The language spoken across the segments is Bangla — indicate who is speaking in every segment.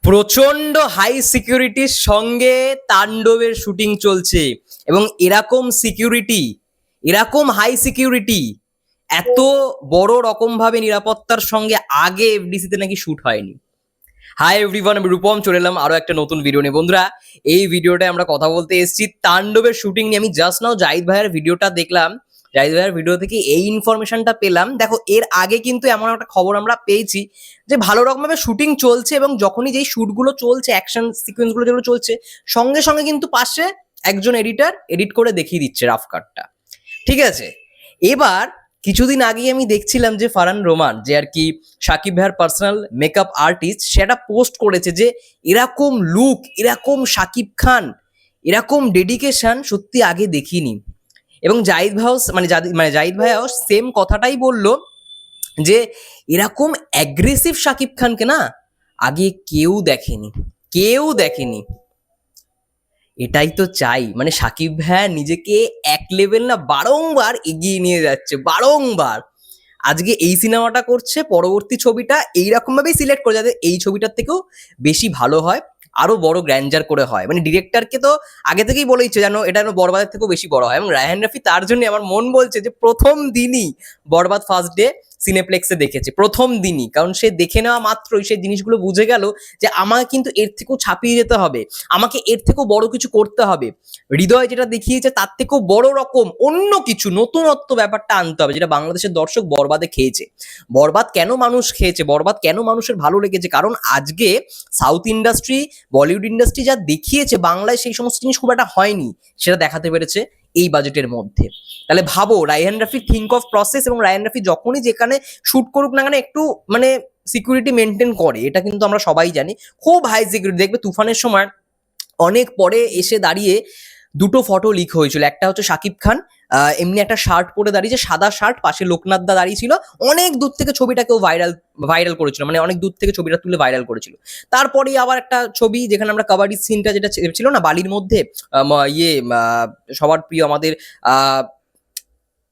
Speaker 1: প্রচন্ড হাই সিকিউরিটির সঙ্গে তাণ্ডবের শুটিং চলছে এবং এরকম হাই সিকিউরিটি এত বড় রকম ভাবে নিরাপত্তার সঙ্গে আগে এফডিসিতে নাকি শুট হয়নি। হাই এভরিওয়ান, আমি রূপম চলে এলাম আরো একটা নতুন ভিডিও নিয়ে। বন্ধুরা, এই ভিডিওটায় আমরা কথা বলতে এসেছি তাণ্ডবের শুটিং নিয়ে। আমি জাস্ট নাও জাহিদ ভাইয়ের ভিডিওটা দেখলাম, জাহিদ ভাইয়ের ভিডিও থেকে এই ইনফরমেশনটা পেলাম। দেখো, এর আগে কিন্তু এমন একটা খবর আমরা পেয়েছি যে ভালো রকমভাবে শুটিং চলছে এবং যখনই যেই শুটগুলো চলছে, অ্যাকশন সিকোয়েন্সগুলো যেগুলো চলছে, সঙ্গে সঙ্গে কিন্তু পাশে একজন এডিটর এডিট করে দেখিয়ে দিচ্ছে রাফ কাটটা। ঠিক আছে, এবার কিছুদিন আগেই আমি দেখছিলাম যে ফারহান রোমান, যে আর কি সাকিব ভাইয়ের পার্সোনাল মেকআপ আর্টিস্ট, সেটা পোস্ট করেছে যে এরকম লুক, এরকম সাকিব খান, এরকম ডেডিকেশন সত্যি আগে দেখিনি। এবং জাহিদ ভাইও জাহিদ ভাইও সেম কথাটাই বললো যে এরকম অ্যাগ্রেসিভ সাকিব খানকে না আগে কেউ দেখেনি। এটাই তো চাই, মানে সাকিব ভাইয়া নিজেকে এক লেভেল না বারংবার এগিয়ে নিয়ে যাচ্ছে, বারংবার। আজকে এই সিনেমাটা করছে, পরবর্তী ছবিটা এইরকম ভাবেই সিলেক্ট করে যাতে এই ছবিটার থেকেও বেশি ভালো হয়, আরো বড় গ্র্যান্ডার করে হয়। মানে ডিরেক্টরকে তো আগে থেকেই বলেইছে যেন এটা যেন বরবাদের থেকেও বেশি বড় হয়। এবং রায়হান রাফি তার জন্য আমার মন বলছে যে প্রথম দিনই বরবাদ ফার্স্ট ডে সিনেপ্লেক্সে দেখেছে, প্রথম দিনই। কারণ সে দেখে নেওয়া মাত্রই সে জিনিসগুলো বুঝে গেল যে আমাকে কিন্তু এর থেকেও ছাপিয়ে যেতে হবে, আমাকে এর থেকেও বড় কিছু করতে হবে। হৃদয় যেটা দেখিয়েছে তার থেকেও বড় রকম অন্য কিছু নতুনত্ব ব্যাপারটা আনতে হবে, যেটা বাংলাদেশের দর্শক বরবাদে খেয়েছে। বরবাদ কেন মানুষ খেয়েছে, বরবাদ কেন মানুষের ভালো লেগেছে, কারণ আজকে সাউথ ইন্ডাস্ট্রি, বলিউড ইন্ডাস্ট্রি যা দেখিয়েছে, বাংলায় সেই সমস্ত জিনিস খুব একটা হয়নি, সেটা দেখাতে পেরেছে এই বাজেটের মধ্যে। তাহলে ভাবো, Raihan Rafi think of process, এবং রায়হান রাফি যখনই যেখানে শুট করুক না কেন একটু মানে সিকিউরিটি মেনটেন করে, এটা কিন্তু আমরা সবাই জানি। খুব হাই সিকিউরিটি। দেখবে তুফানের সময় অনেক পরে এসে দাঁড়িয়ে দুটো ফটো লিক হয়েছিল। একটা হচ্ছে সাকিব খান এমনি একটা শার্ট পরে দাঁড়িয়েছে, সাদা শার্ট, পাশে লোকনাথ দা দাঁড়িয়ে ছিল। অনেক দূর থেকে ছবিটাকেও ভাইরাল করেছিল, মানে অনেক দূর থেকে ছবিটা তুলে ভাইরাল করেছিল। তারপরে আবার একটা ছবি যেখানে আমরা কাবাডি সিনটা যেটা ছিল না বালির মধ্যে, সবার প্রিয় আমাদের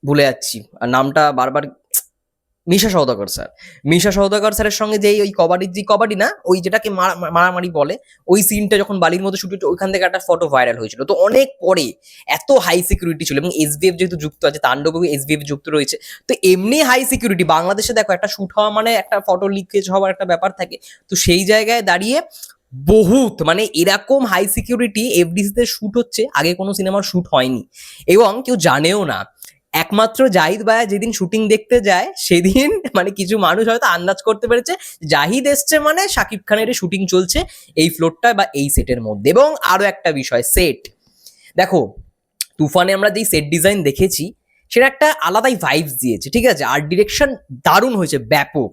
Speaker 1: ভুলে যাচ্ছি নামটা বারবার, মিশা সওদাগর স্যারের সঙ্গে যে ওই কবাডি না, ওই যেটাকে মারামারি বলে, ওই সিনটা যখন বালির মধ্যে শুট হচ্ছে, ওইখান থেকে একটা ফটো ভাইরাল হয়েছিল। তো অনেক পরে এত হাই সিকিউরিটি ছিল, এবং এসবিএফ যেহেতু যুক্ত আছে, তাণ্ডব এসবিএফ যুক্ত রয়েছে, তো এমনি হাই সিকিউরিটি। বাংলাদেশে দেখো, একটা শুট হওয়া মানে একটা ফটো লিকেজ হওয়ার একটা ব্যাপার থাকে, তো সেই জায়গায় দাঁড়িয়ে বহুত মানে এরকম হাই সিকিউরিটি এফডিসিতে শুট হচ্ছে, আগে কোনো সিনেমার শুট হয়নি এবং কেউ জানেও না। একমাত্র জাহিদ ভাইয়া যেদিন শুটিং দেখতে যায় সেদিন মানে কিছু মানুষ হয়তো আন্দাজ করতে পেরেছে জাহিদ এসছে মানে শাকিব খানের শুটিং চলছে এই ফ্লোরটা বা এই সেটের মধ্যে। এবং আরো একটা বিষয়, সেট দেখো, তুফানে আমরা যেই সেট ডিজাইন দেখেছি সেটা একটা আলাদাই ভাইবস দিয়েছে। ঠিক আছে, আর্ট ডিরেকশন দারুণ হয়েছে, ব্যাপক।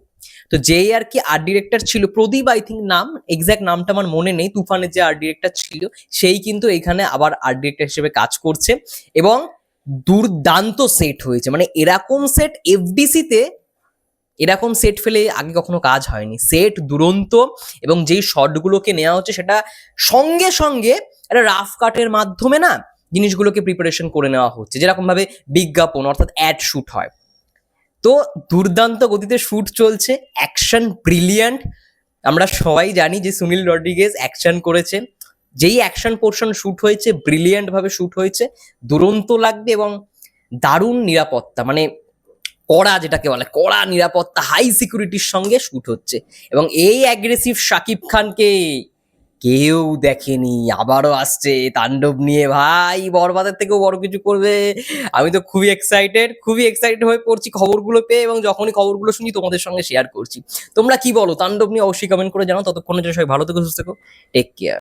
Speaker 1: তো যেই আর কি আর্ট ডিরেক্টর ছিল, প্রদীপ আই থিঙ্ক নাম, এক্সাক্ট নামটা আমার মনে নেই, তুফানের যে আর্ট ডিরেক্টর ছিল সেই কিন্তু এখানে আবার আর্ট ডিরেক্টর হিসেবে কাজ করছে এবং দুর্দান্ত সেট হয়েছে। মানে এরকম সেট এফডিসিতে, এরকম সেট ফেলে আগে কখনো কাজ হয়নি। সেট দুরন্ত, এবং যেই শটগুলোকে নেওয়া হচ্ছে সেটা সঙ্গে সঙ্গে একটা রাফ কাটের মাধ্যমে না জিনিসগুলোকে প্রিপারেশন করে নেওয়া হচ্ছে, যেরকম ভাবে বিজ্ঞাপন অর্থাৎ অ্যাড শুট হয়। তো দুর্দান্ত গতিতে শুট চলছে, অ্যাকশন ব্রিলিয়ান্ট। আমরা সবাই জানি যে সুনীল রড্রিগেজ অ্যাকশন করেছে, যেই অ্যাকশন পোর্শন শুট হয়েছে ব্রিলিয়ান্ট ভাবে শুট হয়েছে, দুরন্ত লাগবে। এবং দারুণ নিরাপত্তা, মানে কড়া, যেটাকে বলে কড়া নিরাপত্তা, হাই সিকিউরিটির সঙ্গে শুট হচ্ছে। এবং এই অ্যাগ্রেসিভ শাকিব খানকে কেউ দেখেনি, আবারও আসছে তাণ্ডব নিয়ে। ভাই, বরবাদের থেকেও বড় কিছু করবে। আমি তো খুবই এক্সাইটেড হয়ে পড়ছি খবরগুলো পেয়ে, এবং যখনই খবরগুলো শুনি তোমাদের সঙ্গে শেয়ার করছি। তোমরা কি বলো তাণ্ডব নিয়ে? অবশ্যই কমেন্ট করে জানাও। ততক্ষণের জন্য সবাই ভালো থেকো, সুস্থ থেকো, টেক কেয়ার।